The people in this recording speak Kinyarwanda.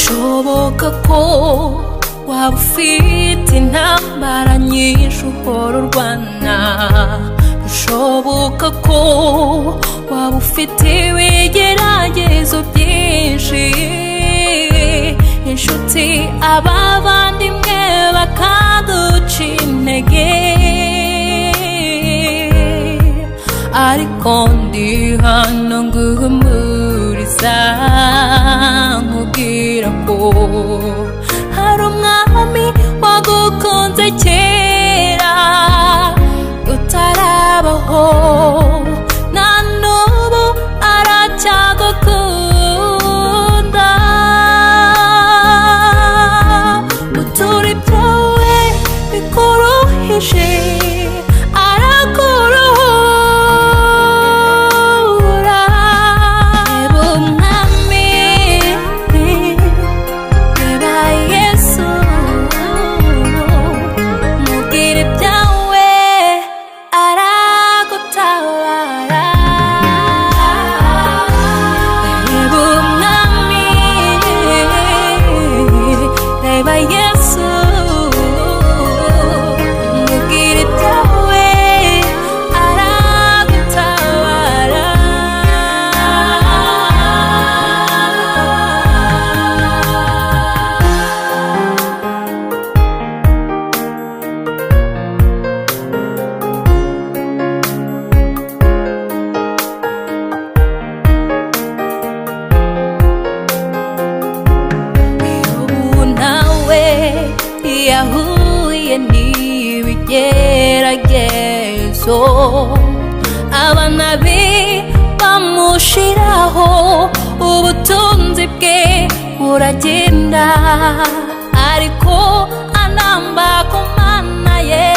bishoboka ko waba ufite intambara nyinshi uhora urwana, bishoboka ko waba ufite ibigeragezo byinshi, inshuti abavandimwe bakaguca intege, ariko ndi hano nguhumuriza nkubwira ko hari umwami wagukunze kera utarabaho, na n'ubu aracyagukunda. Utura ibyawe bikuruhije arakuruhura. Reba umwami, reba Yesu, mubwire ibyawe aragutabara. Reba umwami, reba Yesu, mubwire ibyawe aragutabara. Yobu nawe yahuye n'ibigeragezo, abana be bamushiraho, ubutunzi bwe buragenda, ariko anamba ku Mana ye.